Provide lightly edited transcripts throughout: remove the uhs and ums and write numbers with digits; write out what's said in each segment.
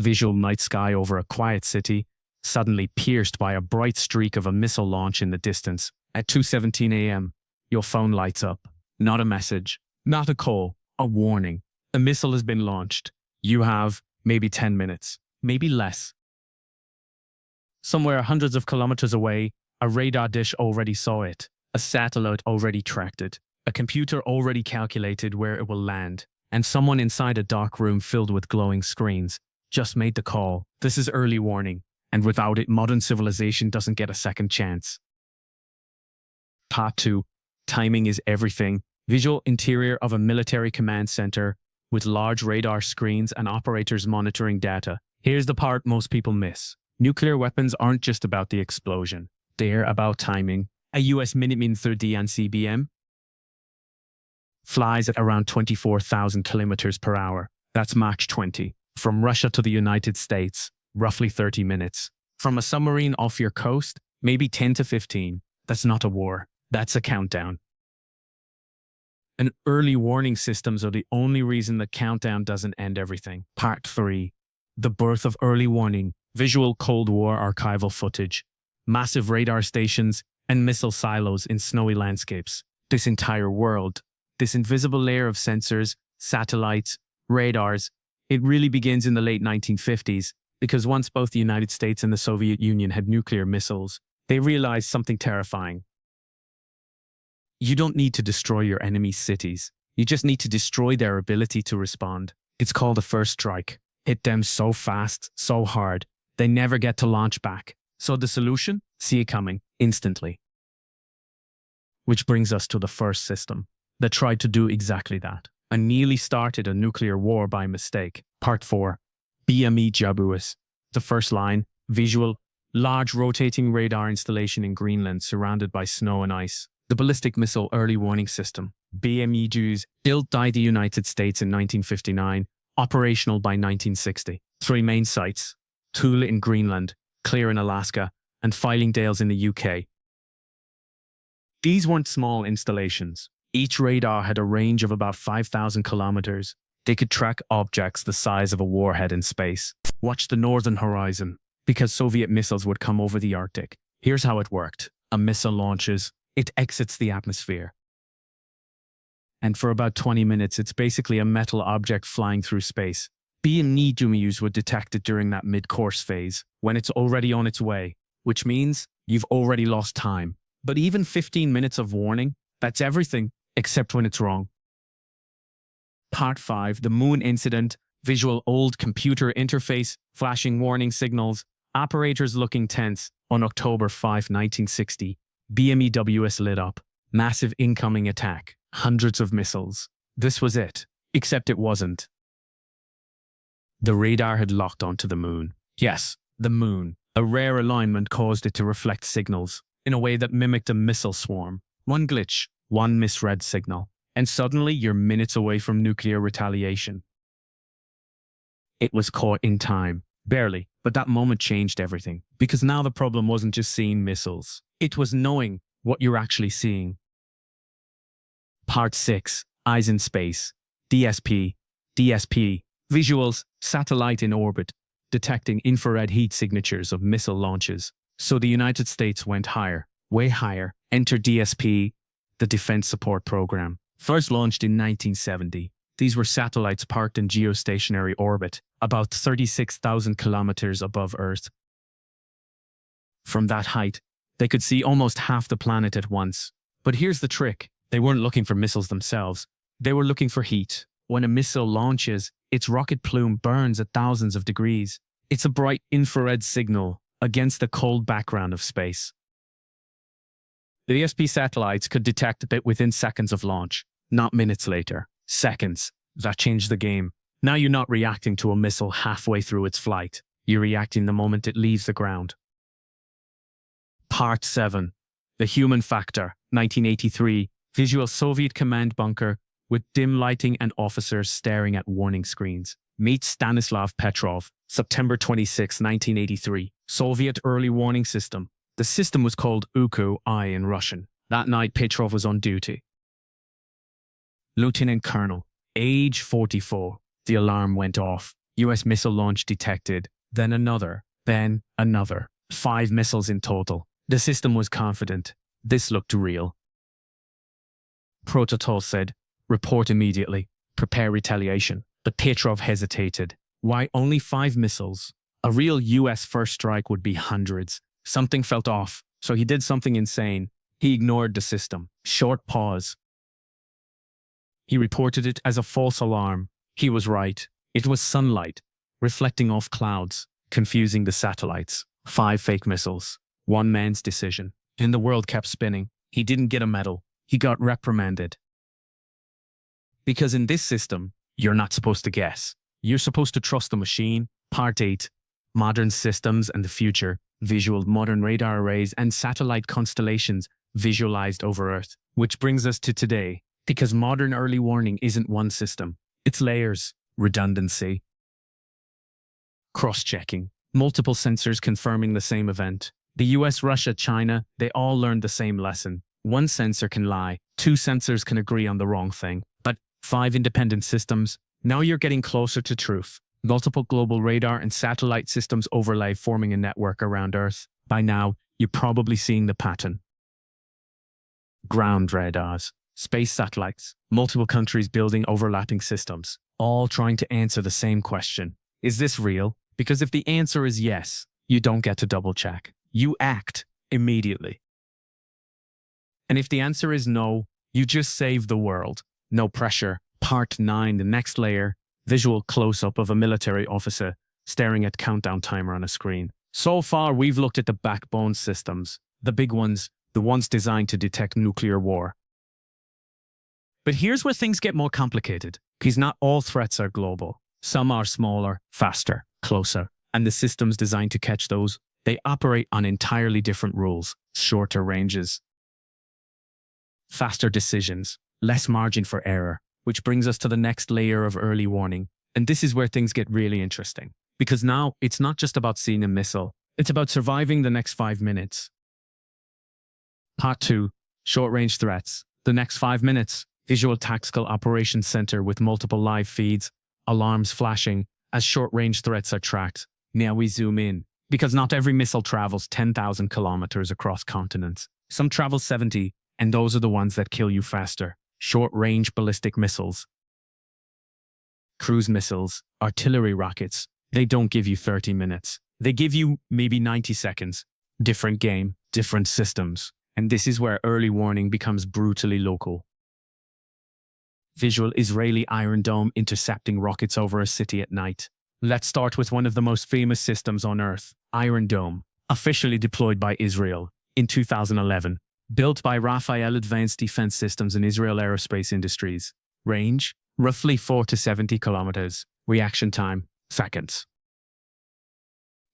Visual night sky over a quiet city, suddenly pierced by a bright streak of a missile launch in the distance. At 2:17 a.m., your phone lights up. Not a message, not a call, a warning. A missile has been launched. You have maybe 10 minutes, maybe less. Somewhere hundreds of kilometers away, a radar dish already saw it. A satellite already tracked it. A computer already calculated where it will land. And someone inside a dark room filled with glowing screens just made the call. This is early warning, and without it, modern civilization doesn't get a second chance. Part 2. Timing is everything. Visual interior of a military command center with large radar screens and operators monitoring data. Here's the part most people miss. Nuclear weapons aren't just about the explosion. They're about timing. A US Minuteman 30 and CBM flies at around 24,000 kilometers per hour. That's Mach 20. From Russia to the United States, roughly 30 minutes. From a submarine off your coast, maybe 10 to 15. That's not a war. That's a countdown. And early warning systems are the only reason the countdown doesn't end everything. Part 3. The birth of early warning. Visual Cold War archival footage. Massive radar stations and missile silos in snowy landscapes. This entire world, this invisible layer of sensors, satellites, radars, it really begins in the late 1950s because once both the United States and the Soviet Union had nuclear missiles, they realized something terrifying. You don't need to destroy your enemy's cities. You just need to destroy their ability to respond. It's called a first strike. Hit them so fast, so hard, they never get to launch back. So the solution? See it coming, instantly. Which brings us to the first system that tried to do exactly that and nearly started a nuclear war by mistake. Part 4. BME Jabuis. The first line, visual, large rotating radar installation in Greenland surrounded by snow and ice. The ballistic missile early warning system, BME JUICE, built by the United States in 1959, operational by 1960. 3 main sites, Thule in Greenland, Clear in Alaska, and Fylingdales in the UK. These weren't small installations. Each radar had a range of about 5,000 kilometers. They could track objects the size of a warhead in space. Watch the northern horizon, because Soviet missiles would come over the Arctic. Here's how it worked. A missile launches. It exits the atmosphere. And for about 20 minutes, it's basically a metal object flying through space. BME JUICE would detect it during that mid-course phase, when it's already on its way, which means you've already lost time. But even 15 minutes of warning, that's everything, except when it's wrong. Part 5. The Moon Incident. Visual old computer interface, flashing warning signals, operators looking tense. On October 5, 1960, BME JUICE lit up. Massive incoming attack. Hundreds of missiles. This was it. Except it wasn't. The radar had locked onto the moon. Yes, the moon. A rare alignment caused it to reflect signals in a way that mimicked a missile swarm. One glitch, one misread signal, and suddenly you're minutes away from nuclear retaliation. It was caught in time. Barely, but that moment changed everything. Because now the problem wasn't just seeing missiles. It was knowing what you're actually seeing. Part 6. Eyes in Space. DSP. Visuals, satellite in orbit, detecting infrared heat signatures of missile launches. So the United States went higher, way higher. Enter DSP, the Defense Support Program. First launched in 1970. These were satellites parked in geostationary orbit, about 36,000 kilometers above Earth. From that height, they could see almost half the planet at once. But here's the trick. They weren't looking for missiles themselves. They were looking for heat. When a missile launches, its rocket plume burns at thousands of degrees. It's a bright infrared signal against the cold background of space. The DSP satellites could detect it within seconds of launch, not minutes later. Seconds. That changed the game. Now you're not reacting to a missile halfway through its flight. You're reacting the moment it leaves the ground. Part 7. The Human Factor. 1983. Visual Soviet command bunker with dim lighting and officers staring at warning screens. Meet Stanislav Petrov. September 26, 1983. Soviet early warning system. The system was called UKU-I in Russian. That night, Petrov was on duty. Lieutenant Colonel, age 44. The alarm went off. US missile launch detected, then another, then another. 5 missiles in total. The system was confident. This looked real. Prototol said, report immediately. Prepare retaliation. But Petrov hesitated. Why only 5 missiles? A real US first strike would be hundreds. Something felt off, so he did something insane. He ignored the system. Short pause. He reported it as a false alarm. He was right. It was sunlight, reflecting off clouds, confusing the satellites. 5 fake missiles. One man's decision. And the world kept spinning. He didn't get a medal. He got reprimanded. Because in this system, you're not supposed to guess. You're supposed to trust the machine. Part 8. Modern systems and the future. Visual modern radar arrays and satellite constellations visualized over Earth. Which brings us to today. Because modern early warning isn't one system. It's layers. Redundancy. Cross-checking. Multiple sensors confirming the same event. The US, Russia, China, they all learned the same lesson. One sensor can lie. 2 sensors can agree on the wrong thing. But 5 independent systems. Now you're getting closer to truth. Multiple global radar and satellite systems overlay forming a network around Earth. By now, you're probably seeing the pattern. Ground radars. Space satellites. Multiple countries building overlapping systems. All trying to answer the same question. Is this real? Because if the answer is yes, you don't get to double check. You act immediately. And if the answer is no, you just save the world. No pressure. Part 9, the next layer. Visual close-up of a military officer staring at countdown timer on a screen. So far, we've looked at the backbone systems. The big ones, the ones designed to detect nuclear war. But here's where things get more complicated, because not all threats are global. Some are smaller, faster, closer, and the systems designed to catch those, they operate on entirely different rules, shorter ranges, faster decisions, less margin for error, which brings us to the next layer of early warning. And this is where things get really interesting, because now it's not just about seeing a missile, it's about surviving the next 5 minutes. Part 2, short-range threats. The next 5 minutes. Visual Tactical Operations Center with multiple live feeds, alarms flashing as short-range threats are tracked. Now we zoom in, because not every missile travels 10,000 kilometers across continents. Some travel 70, and those are the ones that kill you faster. Short-range ballistic missiles, cruise missiles, artillery rockets. They don't give you 30 minutes. They give you maybe 90 seconds. Different game, different systems. And this is where early warning becomes brutally local. Visual Israeli Iron Dome intercepting rockets over a city at night. Let's start with one of the most famous systems on Earth, Iron Dome, officially deployed by Israel in 2011. Built by Rafael Advanced Defense Systems and Israel Aerospace Industries. Range, roughly 4 to 70 kilometers. Reaction time, seconds.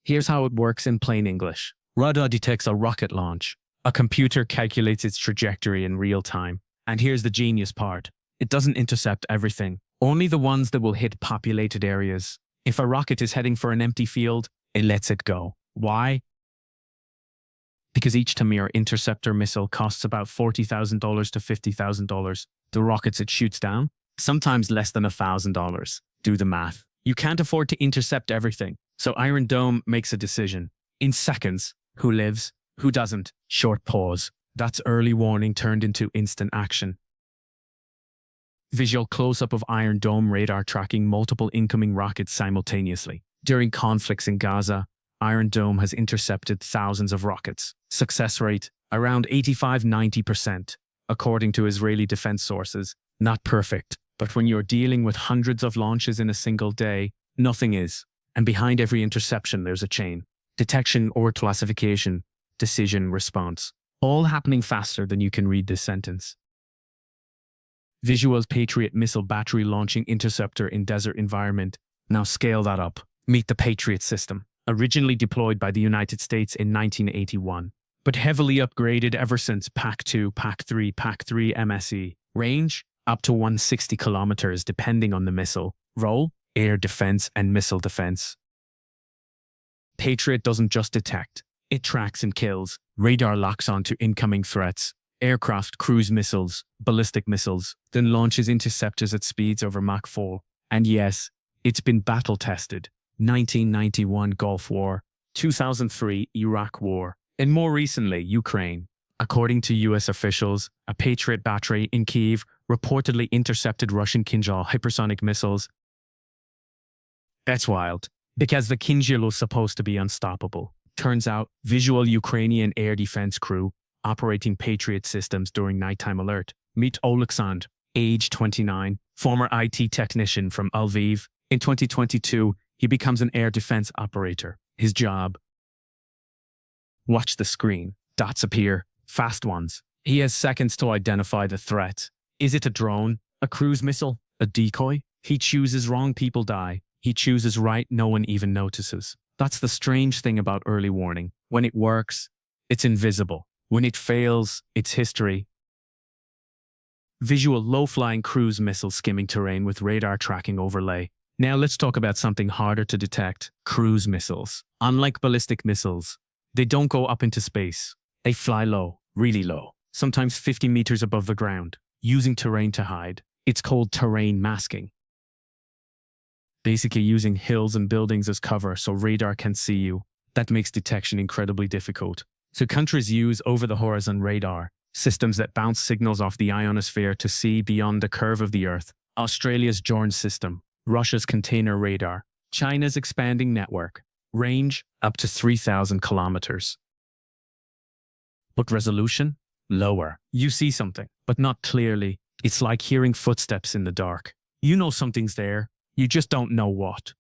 Here's how it works in plain English. Radar detects a rocket launch. A computer calculates its trajectory in real time. And here's the genius part. It doesn't intercept everything, only the ones that will hit populated areas. If a rocket is heading for an empty field, it lets it go. Why? Because each Tamir interceptor missile costs about $40,000 to $50,000. The rockets it shoots down? Sometimes less than $1,000. Do the math. You can't afford to intercept everything, so Iron Dome makes a decision. In seconds, who lives, who doesn't? Short pause. That's early warning turned into instant action. Visual close-up of Iron Dome radar tracking multiple incoming rockets simultaneously. During conflicts in Gaza, Iron Dome has intercepted thousands of rockets. Success rate, around 85–90%, according to Israeli defense sources. Not perfect, but when you're dealing with hundreds of launches in a single day, nothing is. And behind every interception, there's a chain. Detection or classification, decision, response. All happening faster than you can read this sentence. Visual Patriot missile battery launching interceptor in desert environment. Now scale that up. Meet the Patriot system, originally deployed by the United States in 1981, but heavily upgraded ever since PAC-2, PAC-3, PAC-3 MSE. Range, up to 160 kilometers depending on the missile. Role, air defense and missile defense. Patriot doesn't just detect, it tracks and kills. Radar locks onto incoming threats. Aircraft, cruise missiles, ballistic missiles, then launches interceptors at speeds over Mach 4. And yes, It's been battle-tested. 1991 Gulf War, 2003 Iraq War, and more recently, Ukraine. According to US officials, a Patriot battery in Kyiv reportedly intercepted Russian Kinzhal hypersonic missiles. That's wild, because the Kinzhal was supposed to be unstoppable. Turns out, visual Ukrainian air defense crew operating Patriot systems during nighttime alert. Meet Oleksandr, age 29, former IT technician from Lviv. In 2022, he becomes an air defense operator. His job? Watch the screen. Dots appear, fast ones. He has seconds to identify the threat. Is it a drone? A cruise missile? A decoy? He chooses wrong, people die. He chooses right, no one even notices. That's the strange thing about early warning. When it works, it's invisible. When it fails, it's history. Visual low-flying cruise missile skimming terrain with radar tracking overlay. Now let's talk about something harder to detect. Cruise missiles. Unlike ballistic missiles, they don't go up into space. They fly low, really low, sometimes 50 meters above the ground, using terrain to hide. It's called terrain masking. Basically using hills and buildings as cover so radar can see you. That makes detection incredibly difficult. So countries use over-the-horizon radar, systems that bounce signals off the ionosphere to see beyond the curve of the Earth. Australia's JORN system, Russia's container radar, China's expanding network, range up to 3,000 kilometers. But resolution? Lower. You see something, but not clearly. It's like hearing footsteps in the dark. You know something's there, you just don't know what.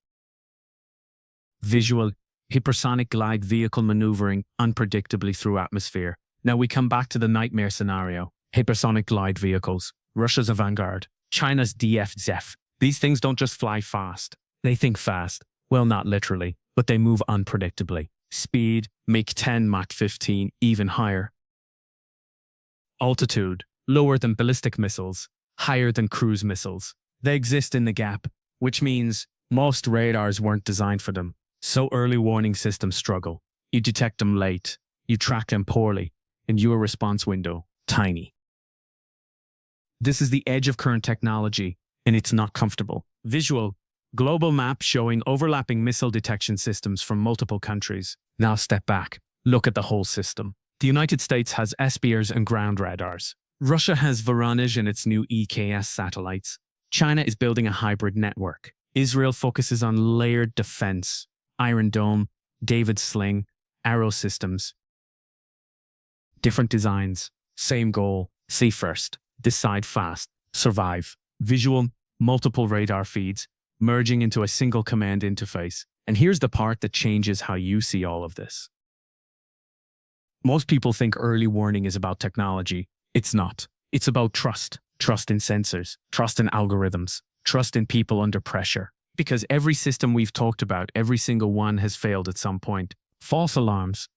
Visual, hypersonic glide vehicle maneuvering unpredictably through atmosphere. Now we come back to the nightmare scenario. Hypersonic glide vehicles. Russia's Avangard. China's DF-ZEF. These things don't just fly fast. They think fast. Well, not literally, but they move unpredictably. Speed, Mach 10, Mach 15, even higher. Altitude, lower than ballistic missiles, higher than cruise missiles. They exist in the gap, which means most radars weren't designed for them. So early warning systems struggle. You detect them late, you track them poorly, and your response window, tiny. This is the edge of current technology, and it's not comfortable. Visual, global map showing overlapping missile detection systems from multiple countries. Now step back, look at the whole system. The United States has SBIRs and ground radars. Russia has Voronezh and its new EKS satellites. China is building a hybrid network. Israel focuses on layered defense, Iron Dome, David Sling, Arrow systems. Different designs, same goal, see first, decide fast, survive. Visual, multiple radar feeds, merging into a single command interface. And here's the part that changes how you see all of this. Most people think early warning is about technology. It's not. It's about trust. Trust in sensors, trust in algorithms, trust in people under pressure. Because every system we've talked about, every single one has failed at some point. False alarms,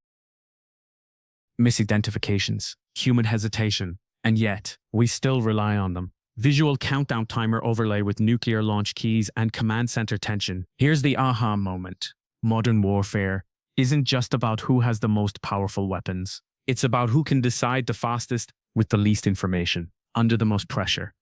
misidentifications, human hesitation, and yet we still rely on them. Visual countdown timer overlay with nuclear launch keys and command center tension. Here's the aha moment. Modern warfare isn't just about who has the most powerful weapons. It's about who can decide the fastest with the least information, under the most pressure.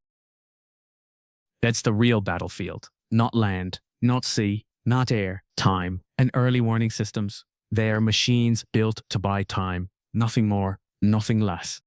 That's the real battlefield. Not land, not sea, not air, time, and early warning systems. They are machines built to buy time. Nothing more, nothing less.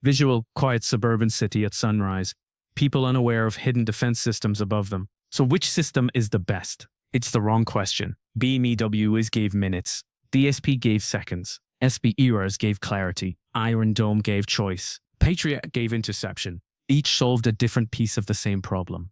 Visual, quiet suburban city at sunrise. People unaware of hidden defense systems above them. So which system is the best? It's the wrong question. BMEWs gave minutes. DSP gave seconds. SBIRs gave clarity. Iron Dome gave choice. Patriot gave interception. Each solved a different piece of the same problem.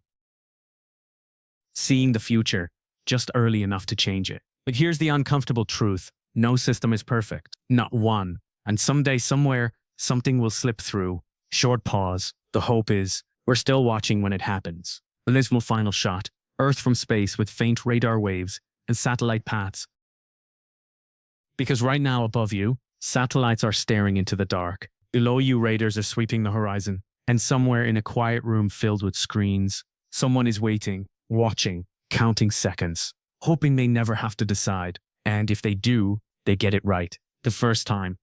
Seeing the future, just early enough to change it. But here's the uncomfortable truth. No system is perfect. Not one. And someday, somewhere, something will slip through. Short pause. The hope is, we're still watching when it happens. Abysmal final shot. Earth from space with faint radar waves and satellite paths. Because right now above you, satellites are staring into the dark. Below you, radars are sweeping the horizon. And somewhere in a quiet room filled with screens, someone is waiting, watching, counting seconds, hoping they never have to decide. And if they do, they get it right. The first time.